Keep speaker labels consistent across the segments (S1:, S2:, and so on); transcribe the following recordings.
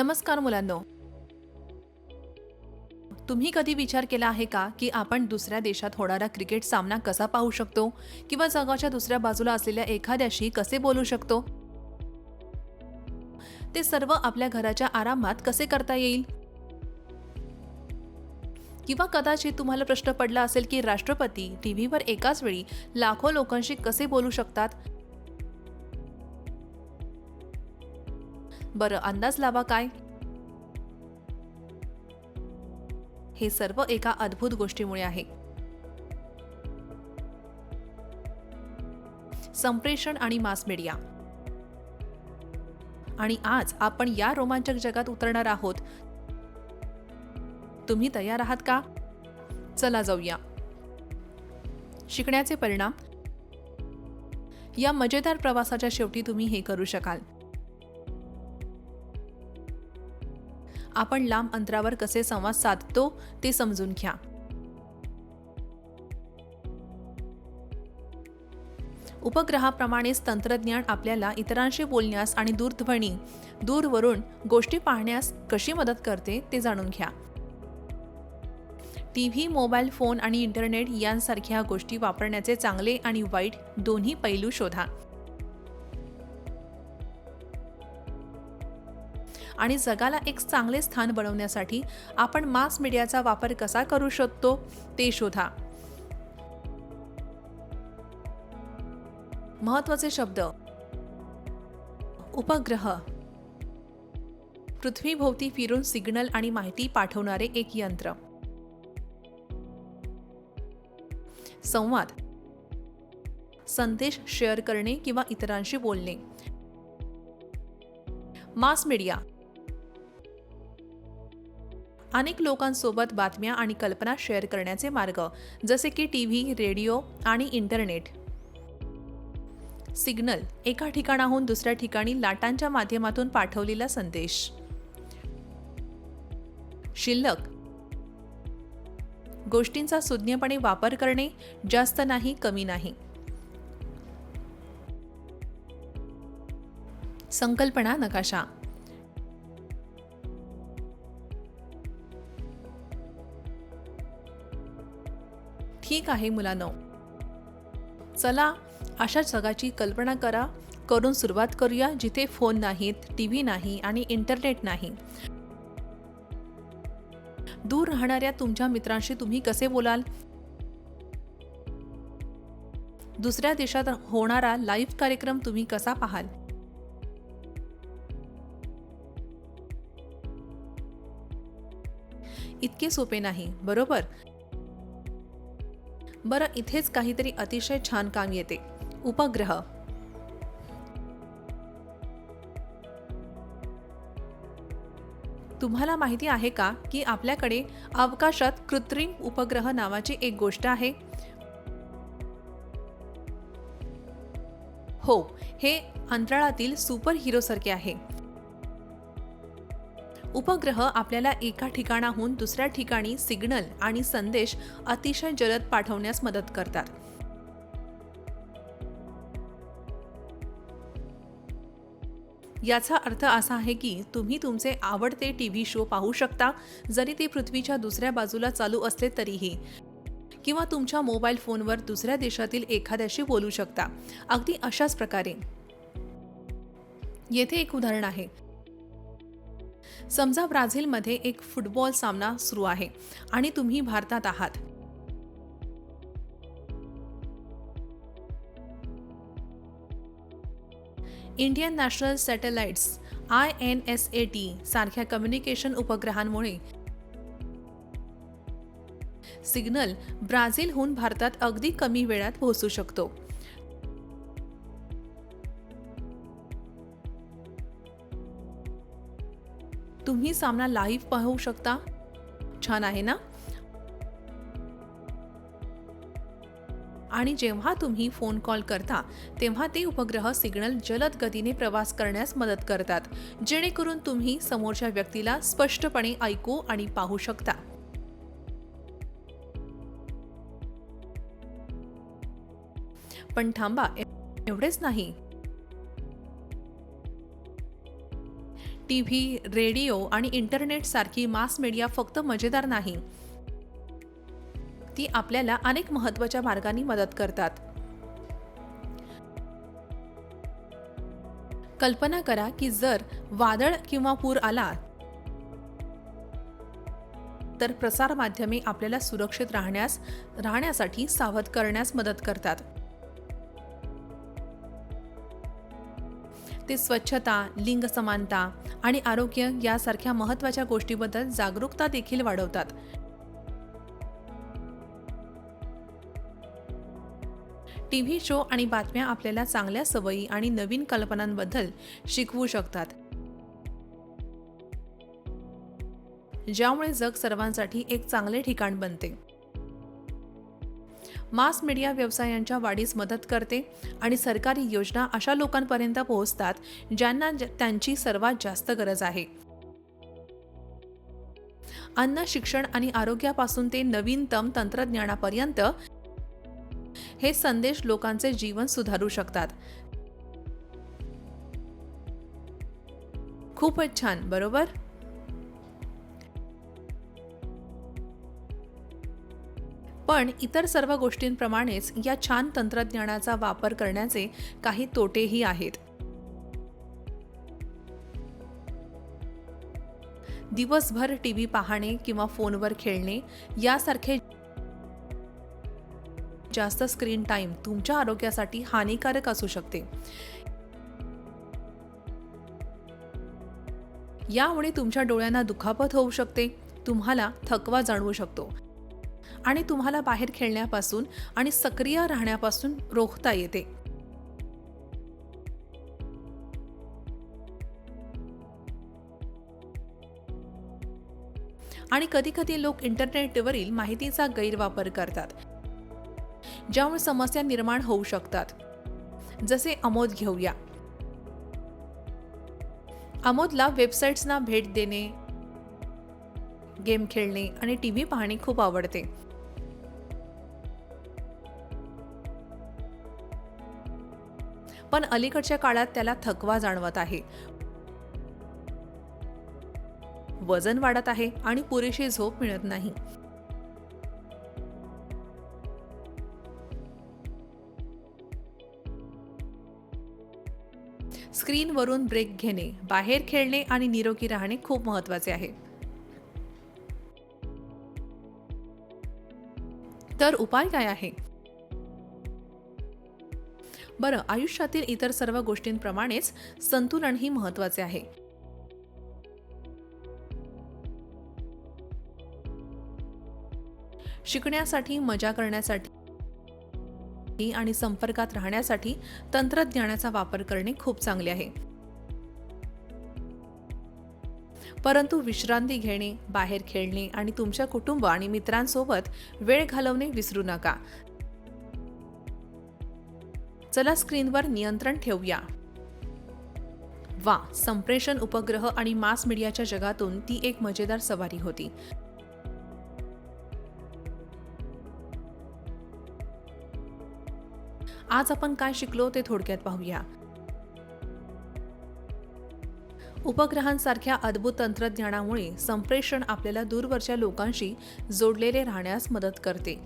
S1: नमस्कार मुलांनो. तुम्ही कधी विचार केला आहे का की आपण दुसऱ्या देशात होणारा क्रिकेट सामना कसा पाहू शकतो किंवा जगाच्या दुसऱ्या बाजूला असलेल्या एखाद्याशी कसे बोलू शकतो? ते सर्व आपल्या घराच्या आरामात कसे करता येईल? किंवा कदाचित तुम्हाला प्रश्न पडला असेल की राष्ट्रपती टीव्हीवर एकाच वेळी लाखो लोकांशी कसे बोलू शकतात? बरं, अंदाज लावा काय? हे सर्व एका अद्भुत गोष्टीमुळे आहे. संप्रेषण आणि मास मीडिया. आणि आज आपण या रोमांचक जगात उतरणार आहोत. तुम्ही तयार आहात का? चला जाऊया. शिकण्याचे परिणाम. या मजेदार प्रवासाच्या शेवटी तुम्ही हे करू शकाल. आपण लांब अंतरावर कसे संवाद साधतो ते समजून घ्या. उपग्रहाप्रमाणेच तंत्रज्ञान आपल्याला इतरांशी बोलण्यास आणि दूरवरून गोष्टी पाहण्यास कशी मदत करते ते जाणून घ्या. टीव्ही, मोबाईल फोन आणि इंटरनेट यांसारख्या गोष्टी वापरण्याचे चांगले आणि वाईट दोन्ही पैलू शोधा. आणि जगाला एक चांगले स्थान बनवण्यासाठी आपण मास मीडियाचा वापर कसा करू शकतो ते शोधा. महत्त्वाचे शब्द. उपग्रह. पृथ्वीभोवती फिरून सिग्नल आणि माहिती पाठवणारे एक यंत्र. संवाद. संदेश शेअर करणे किंवा इतरांशी बोलणे. Mass media. अनेक लोकांसोबत बातम्या आणि कल्पना शेअर करण्याचे मार्ग, जसे की टीव्ही, रेडिओ आणि इंटरनेट. सिग्नल. एका ठिकाणाहून दुसऱ्या ठिकाणी लाटांच्या माध्यमातून पाठवलेला संदेश. शिल्लक. गोष्टींचा सुज्ञपणे वापर करणे, जास्त नाही कमी नाही. संकल्पना नकाशा. ठीक आहे मुलांनो, चला अशा जगाची कल्पना करून सुरुवात करूया जिथे फोन नाहीत, टीव्ही नाही आणि इंटरनेट नाही. दूर राहणाऱ्या तुमच्या मित्रांशी तुम्ही कसे बोलाल? दुसऱ्या देशात होणारा लाईव्ह कार्यक्रम तुम्ही कसा पाहाल? इतके सोपे नाही, बरोबर? बरं, इथेच काहीतरी अतिशय छान काम येते. उपग्रह. तुम्हाला माहिती आहे का की आपल्याकडे अवकाशात कृत्रिम उपग्रह नावाची एक गोष्ट आहे? हो, हे अंतराळातील सुपर हिरो सारखे आहे. उपग्रह आपल्याला एका ठिकाणाहून दुसऱ्या ठिकाणी सिग्नल आणि संदेश अतिशय जलद पाठवण्यास मदत करतात. याचा अर्थ असा आहे की तुम्ही तुमचे आवडते टीव्ही शो पाहू शकता, जरी ते पृथ्वीच्या दुसऱ्या बाजूला चालू असले तरीही. किंवा तुमच्या मोबाईल फोनवर दुसऱ्या देशातील एखाद्याशी बोलू शकता, अगदी अशाच प्रकारे. येथे एक उदाहरण आहे. समजा ब्राझीलमध्ये एक फुटबॉल सामना सुरू आहे आणि तुम्ही भारतात आहात. इंडियन नॅशनल सॅटेलाइट्स INSAT सारख्या कम्युनिकेशन उपग्रहांमुळे सिग्नल ब्राझीलहून भारतात अगदी कमी वेळात पोहोचू शकतो. तुम्ही सामना लाईव्ह पाहू शकता. छान आहे ना? आणि जेव्हा तुम्ही फोन कॉल करता तेव्हा ते उपग्रह सिग्नल जलद गतीने प्रवास करण्यास मदत करतात, जेणेकरून तुम्ही समोरच्या व्यक्तीला स्पष्टपणे ऐकू आणि पाहू शकता. पण थांबा, एवढेच नाही. टीव्ही, रेडिओ आणि इंटरनेट सारखी मास मीडिया फक्त मजेदार नाही, ती आपल्याला अनेक महत्त्वाच्या मार्गांनी मदत करतात. कल्पना करा की जर वादळ किंवा पूर आला तर प्रसार माध्यमे आपल्याला सुरक्षित राहण्यासाठी सावध करण्यास मदत करतात. ते स्वच्छता, लिंग समानता आणि आरोग्य यासारख्या महत्त्वाच्या गोष्टींबद्दल जागरूकता देखील वाढवतात. टीव्ही शो आणि बातम्या आपल्याला चांगल्या सवयी आणि नवीन कल्पनांबद्दल शिकवू शकतात, ज्यामुळे जग सर्वांसाठी एक चांगले ठिकाण बनते. मास मीडिया व्यवसायांच्या वाढीस मदत करते आणि सरकारी योजना अशा लोकांपर्यंत पोहोचतात ज्यांना त्यांची सर्वात जास्त गरज आहे. अन्न, शिक्षण आणि आरोग्यापासून ते नवीनतम तंत्रज्ञानापर्यंत हे संदेश लोकांचे जीवन सुधारू शकतात. खूपच छान, बरोबर? पण इतर सर्व गोष्टींप्रमाणेच या छान तंत्रज्ञानाचा वापर करण्याचे काही तोटेही आहेत. दिवसभर टीव्ही पाहणे किंवा फोनवर खेळणे यासारखे जास्त स्क्रीन टाइम तुमच्या आरोग्यासाठी हानिकारक असू शकते. यामुळे तुमच्या डोळ्यांना दुखापत होऊ शकते, तुम्हाला थकवा जाणवू शकतो आणि तुम्हाला बाहेर खेळण्यापासून आणि सक्रिय राहण्यापासून रोखता येते. आणि कधी-कधी लोक इंटरनेटवरील माहितीचा गैरवापर करतात, ज्यामुळे समस्या निर्माण होऊ शकतात. जसे अमोद घेऊया. अमोदला वेबसाईट्सना भेट देणे, गेम खेळणे आणि टीव्ही पाहणे खूप आवडते. पण अलीकडच्या काळात त्याला थकवा जाणवत आहे, वजन वाढत आहे आणि पुरेशी झोप मिळत नाही. स्क्रीनवरून ब्रेक घेणे, बाहेर खेळणे आणि निरोगी राहणे खूप महत्त्वाचे आहे. तर उपाय काय आहे? बरं, आयुष्यातील इतर सर्व गोष्टींप्रमाणेच संतुलनही महत्त्वाचे आहे. शिकण्यासाठी, मजा करण्यासाठी आणि संपर्कात राहण्यासाठी तंत्रज्ञानाचा वापर करणे खूप चांगले आहे. परंतु विश्रांती घेणे, बाहेर खेळणे आणि तुमच्या कुटुंब आणि मित्रांसोबत वेळ घालवणे विसरू नका. चला स्क्रीनवर नियंत्रण ठेवूया. संप्रेषण उपग्रह आणि मास मीडियाच्या जगातून ती एक मजेदार सवारी होती. आज आपण काय शिकलो ते थोडक्यात पाहूया. उपग्रहांसारख्या अद्भुत तंत्रज्ञानामुळे संप्रेषण आपल्याला दूरवरच्या लोकांशी जोडलेले राहण्यास मदत करते.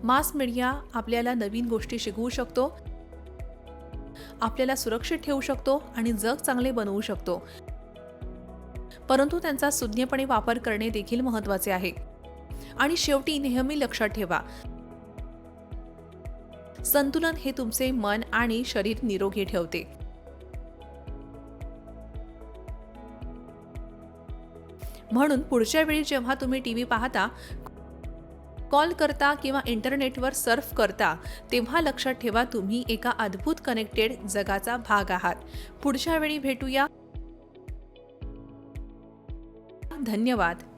S1: मास मीडिया आपल्याला नवीन गोष्टी शिकवू शकतो, आपल्याला सुरक्षित ठेवू शकतो आणि जग चांगले बनवू शकतो. परंतु त्यांचा सुज्ञपणे वापर करणे देखील महत्त्वाचे आहे. आणि शेवटी नेहमी लक्षात ठेवा, संतुलन हे तुमचे मन आणि शरीर निरोगी ठेवते. म्हणून पुढच्या वेळी जेव्हा तुम्ही टीव्ही पाहता, कॉल करता किंवा इंटरनेटवर सर्फ करता, तेव्हा लक्षात ठेवा तुम्ही एका अद्भुत कनेक्टेड जगाचा भाग आहात. पुढच्या वेळी भेटूया. धन्यवाद.